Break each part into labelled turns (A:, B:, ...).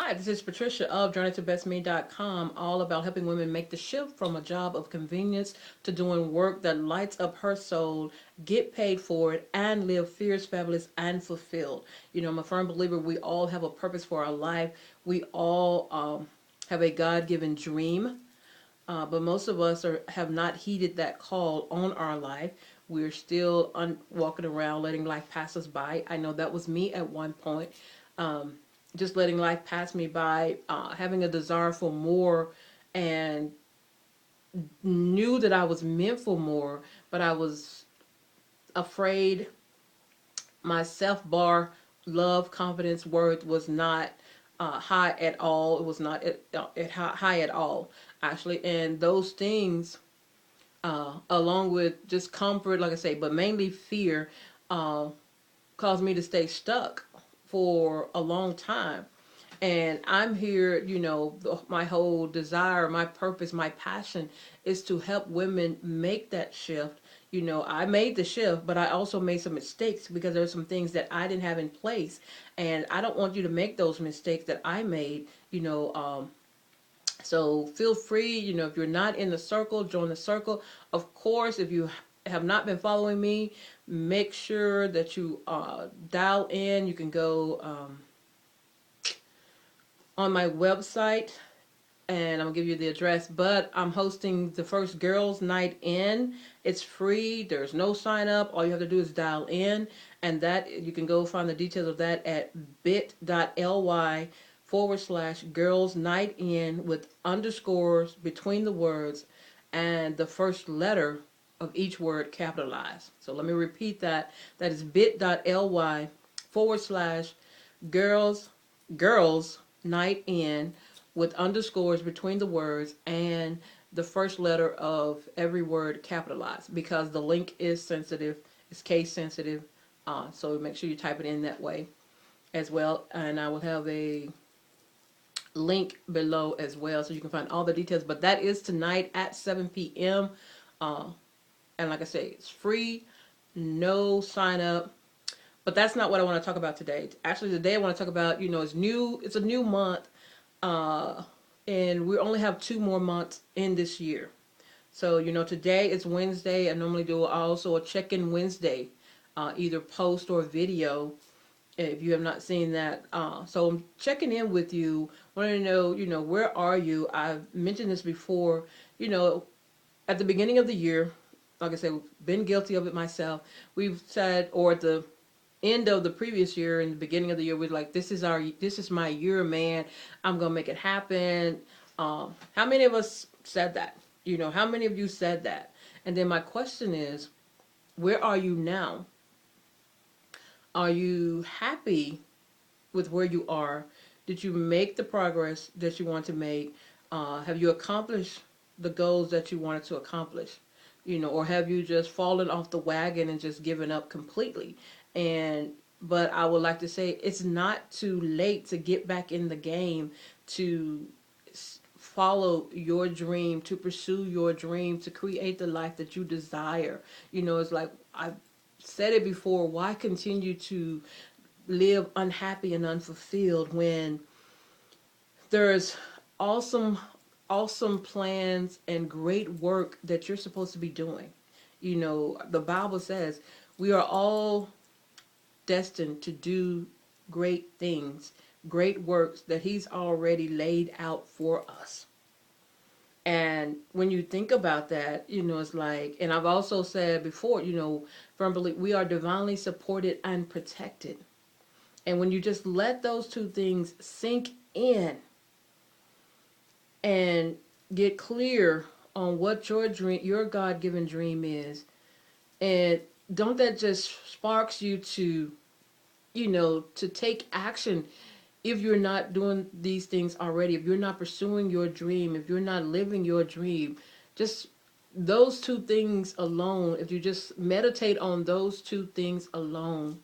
A: Hi, this is Patricia of JourneyToBestMe.com, all about helping women make the shift from a job of convenience to doing work that lights up her soul, get paid for it, and live fierce, fabulous, and fulfilled. I'm a firm believer we all have a purpose for our life. We all have a God-given dream, but most of us have not heeded that call on our life. We're still walking around letting life pass us by. I know that was me at one point. Just letting life pass me by, having a desire for more, and knew that I was meant for more, but I was afraid. My self bar, love, confidence, worth was not high at all. It was not high at all, actually. And those things, along with just comfort, like I say, but mainly fear, uh, caused me to stay stuck for a long time. And I'm here, my whole desire, my purpose, my passion is to help women make that shift. I made the shift, but I also made some mistakes because there were some things that I didn't have in place. And I don't want you to make those mistakes that I made. So feel free, if you're not in the circle, join the circle. Of course, if you have not been following me, make sure that you dial in. You can go on my website, and I'm gonna give you the address. But I'm hosting the first girls' night in. It's free. There's no sign up. All you have to do is dial in, and that you can go find the details of that at bit.ly/girls night in with underscores between the words and the first letter of each word capitalized. So let me repeat that. That is bit.ly/girls girls night in with underscores between the words and the first letter of every word capitalized, because the link is sensitive, it's case sensitive. So make sure you type it in that way as well. And I will have a link below as well so you can find all the details. But that is tonight at 7 p.m. And like I say, it's free, no sign up. But that's not what I want to talk about today. Actually, today I want to talk about, it's a new month, uh, and we only have 2 more months in this year. So, today is Wednesday. I normally do also a check-in Wednesday, either post or video, if you have not seen that. So I'm checking in with you, wanting to know, where are you? I've mentioned this before, you know, at the beginning of the year, like I said, been guilty of it myself. We've said, or at the end of the previous year and the beginning of the year, we're like, this is my year, man. I'm gonna make it happen. How many of us said that? How many of you said that? And then my question is, where are you now? Are you happy with where you are? Did you make the progress that you want to make? Have you accomplished the goals that you wanted to accomplish? Or have you just fallen off the wagon and just given up completely? And but I would like to say it's not too late to get back in the game, to follow your dream, to pursue your dream, to create the life that you desire. It's like I've said it before, why continue to live unhappy and unfulfilled when there's awesome awesome plans and great work that you're supposed to be doing? The Bible says we are all destined to do great things, great works that he's already laid out for us. And when you think about that, it's like, and I've also said before, firm belief, we are divinely supported and protected. And when you just let those two things sink in and get clear on what your dream, your God-given dream is, and don't that just sparks you to, to take action if you're not doing these things already, if you're not pursuing your dream, if you're not living your dream, just those two things alone, if you just meditate on those two things alone,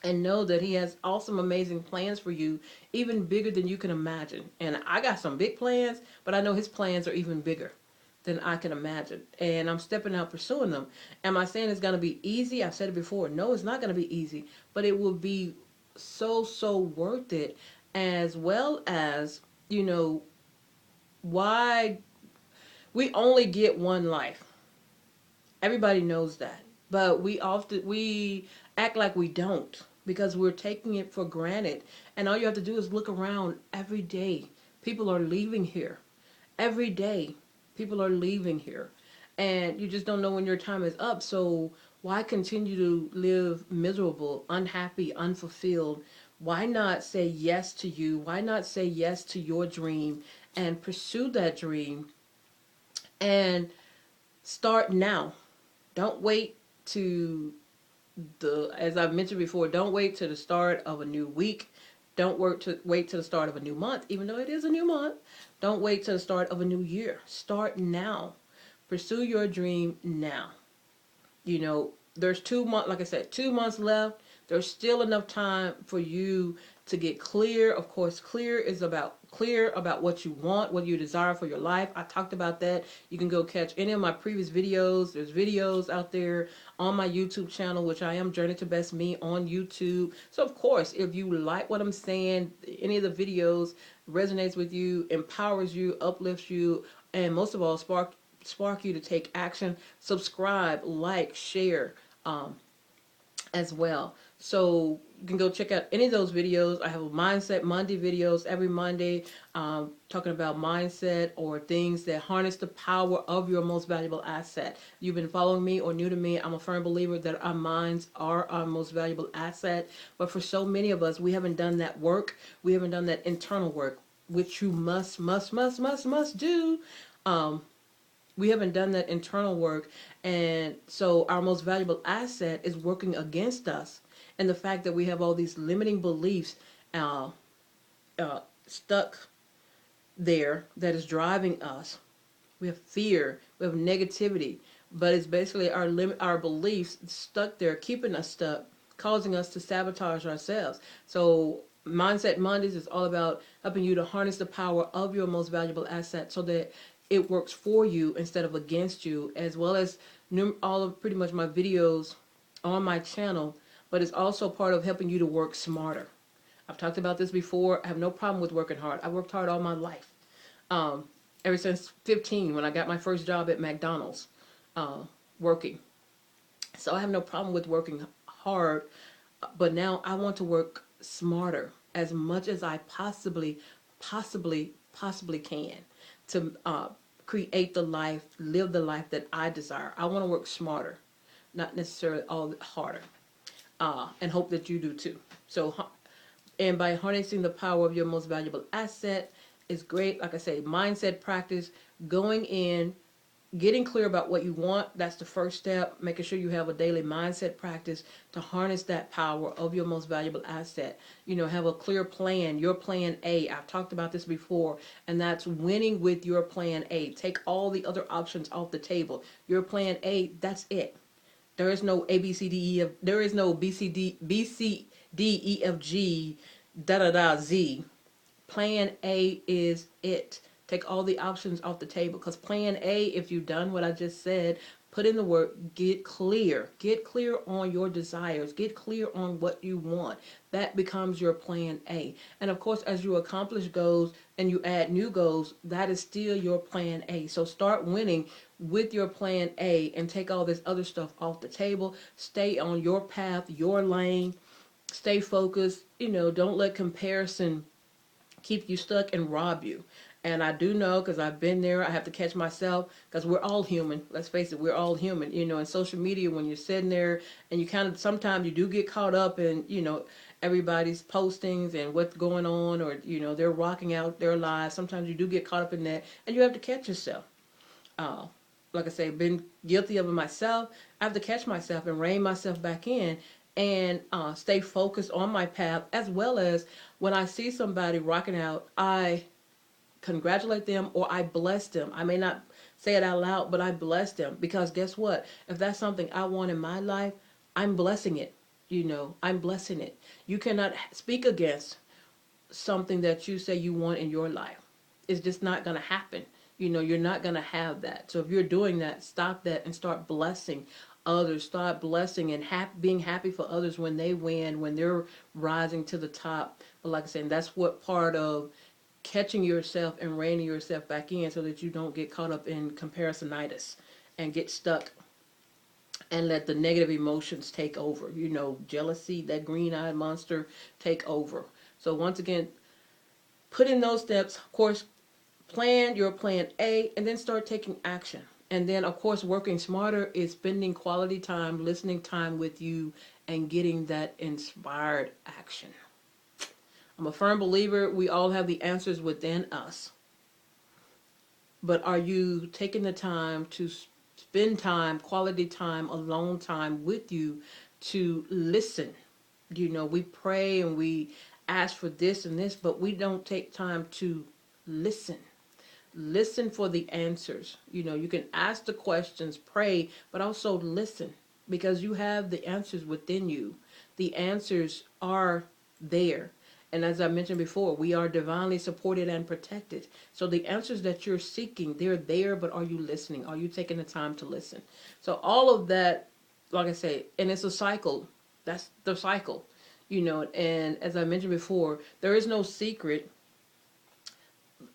A: and know that he has awesome, amazing plans for you, even bigger than you can imagine. And I got some big plans, but I know his plans are even bigger than I can imagine. And I'm stepping out pursuing them. Am I saying it's going to be easy? I've said it before. No, it's not going to be easy, but it will be so, so worth it. as well as, you know, why we only get one life. Everybody knows that. But we act like we don't because we're taking it for granted. And all you have to do is look around every day. People are leaving here. Every day people are leaving here. And you just don't know when your time is up. So why continue to live miserable, unhappy, unfulfilled? Why not say yes to you? Why not say yes to your dream and pursue that dream and start now? Don't wait to as I've mentioned before, don't wait to the start of a new week. Don't wait to the start of a new month, even though it is a new month. Don't wait to the start of a new year. Start now. Pursue your dream now. You know, there's 2 months, like I said, 2 months left. There's still enough time for you to get clear. Of course, clear about what you want, what you desire for your life. I talked about that. You can go catch any of my previous videos. There's videos out there on my YouTube channel, which I am JourneyToBestMe on YouTube. So of course, if you like what I'm saying, any of the videos resonates with you, empowers you, uplifts you, and most of all, spark you to take action, subscribe, like, share, as well. So you can go check out any of those videos. I have a Mindset Monday videos every Monday, talking about mindset or things that harness the power of your most valuable asset. You've been following me or new to me, I'm a firm believer that our minds are our most valuable asset. But for so many of us, we haven't done that work. We haven't done that internal work, which you must do. We haven't done that internal work, and so our most valuable asset is working against us, and the fact that we have all these limiting beliefs uh, stuck there that is driving us. We have fear, we have negativity, but it's basically our beliefs stuck there, keeping us stuck, causing us to sabotage ourselves. So Mindset Mondays is all about helping you to harness the power of your most valuable asset so that it works for you instead of against you, as well as all of pretty much my videos on my channel, but it's also part of helping you to work smarter. I've talked about this before. I have no problem with working hard. I worked hard all my life. Um, Ever since 15 when I got my first job at McDonald's, working. So I have no problem with working hard, but now I want to work smarter as much as I possibly can to create the life, live the life that I desire. I want to work smarter, not necessarily all harder, and hope that you do too. So, and by harnessing the power of your most valuable asset is great. Like I say, mindset practice, going in, getting clear about what you want. That's the first step. Making sure you have a daily mindset practice to harness that power of your most valuable asset. You know, have a clear plan, your plan A. I've talked about this before, and that's winning with your plan A. Take all the other options off the table. Your plan A, that's it. There is no A, B, C, D, E, F. There is no B, C, D, E, F, G, da, da, da, Z. Plan A is it. Take all the options off the table, because plan A, if you've done what I just said, put in the work, get clear. Get clear on your desires. Get clear on what you want. That becomes your plan A. And of course, as you accomplish goals and you add new goals, that is still your plan A. So start winning with your plan A and take all this other stuff off the table. Stay on your path, your lane. Stay focused. You know, don't let comparison keep you stuck and rob you. And I do know, because I've been there, I have to catch myself, because we're all human. Let's face it, we're all human. You know, in social media, when you're sitting there and you kind of, sometimes you do get caught up in, you know, everybody's postings and what's going on, or, you know, they're rocking out their lives. Sometimes you do get caught up in that, and you have to catch yourself. Uh, like I say, been guilty of it myself. I have to catch myself and rein myself back in and stay focused on my path, as well as when I see somebody rocking out, I congratulate them or I bless them. I may not say it out loud, but I bless them, because guess what? If that's something I want in my life, I'm blessing it. You know, I'm blessing it. You cannot speak against something that you say you want in your life. It's just not going to happen. You know, you're not going to have that. So if you're doing that, stop that and start blessing others. Start blessing and being happy for others when they win, when they're rising to the top. But like I said, that's what part of catching yourself and reining yourself back in so that you don't get caught up in comparisonitis and get stuck and let the negative emotions take over. Jealousy, that green-eyed monster, take over. So once again, put in those steps. Of course, plan your plan A and then start taking action. And then, of course, working smarter is spending quality time, listening time with you, and getting that inspired action. I'm a firm believer we all have the answers within us. But are you taking the time to spend time, quality time, alone time with you to listen? We pray and we ask for this and this, but we don't take time to listen. Listen for the answers. You can ask the questions, pray, but also listen because you have the answers within you. The answers are there. And as I mentioned before, we are divinely supported and protected. So the answers that you're seeking, they're there, but are you listening? Are you taking the time to listen? So all of that, like I say, and it's a cycle. That's the cycle. And as I mentioned before, there is no secret.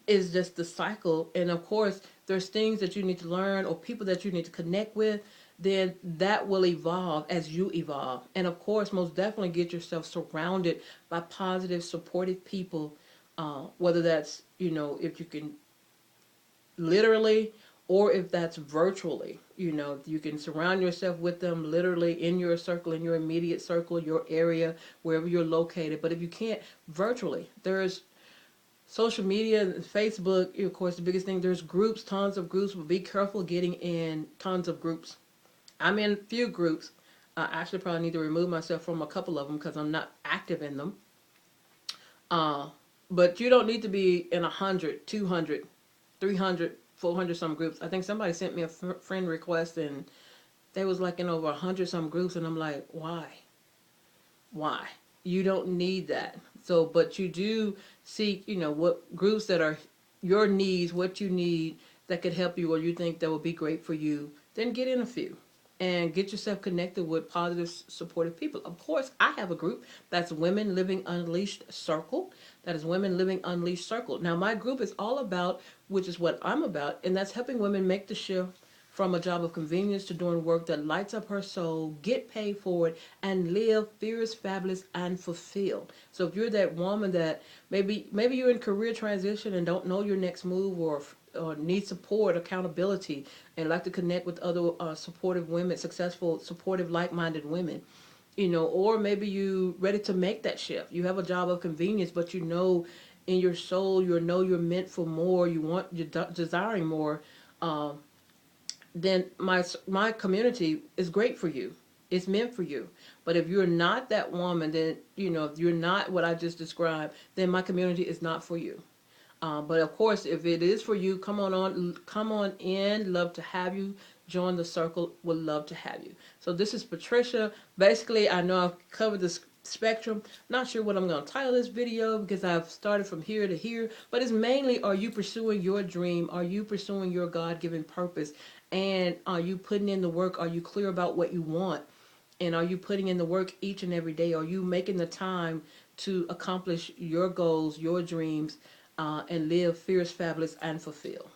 A: It's just the cycle. And of course, there's things that you need to learn or people that you need to connect with. Then that will evolve as you evolve. And of course, most definitely get yourself surrounded by positive, supportive people. Whether that's, if you can literally or if that's virtually. You can surround yourself with them literally in your circle, in your immediate circle, your area, wherever you're located. But if you can't, virtually, there's social media, Facebook, of course, the biggest thing. There's groups, tons of groups, but be careful getting in tons of groups. I'm in a few groups. I actually probably need to remove myself from a couple of them because I'm not active in them. But you don't need to be in 100, 200, 300, 400 some groups. I think somebody sent me a friend request and they was like in over 100 some groups, and I'm like, why? Why? You don't need that. So, but you do seek, what groups that are your needs, what you need that could help you or you think that would be great for you, then get in a few and get yourself connected with positive, supportive people. Of course, I have a group that's Women Living Unleashed Circle. That is Women Living Unleashed Circle. Now, my group is all about, which is what I'm about, and that's helping women make the shift from a job of convenience to doing work that lights up her soul, get paid for it, and live fierce, fabulous, and fulfilled. So if you're that woman that maybe you're in career transition and don't know your next move or need support, accountability, and like to connect with other supportive women, successful, supportive, like-minded women, or maybe you ready to make that shift. You have a job of convenience, but in your soul, you're meant for more. You're desiring more. Then my community is great for you. It's meant for you. But if you're not that woman, then if you're not what I just described, then my community is not for you. But of course, if it is for you, come on in. Love to have you. Join the circle. Would love to have you. So this is Patricia. Basically, I know I've covered the spectrum. Not sure what I'm going to title this video because I've started from here to here. But it's mainly, are you pursuing your dream? Are you pursuing your God-given purpose? And are you putting in the work? Are you clear about what you want? And are you putting in the work each and every day? Are you making the time to accomplish your goals, your dreams, and live fierce, fabulous, and fulfilled?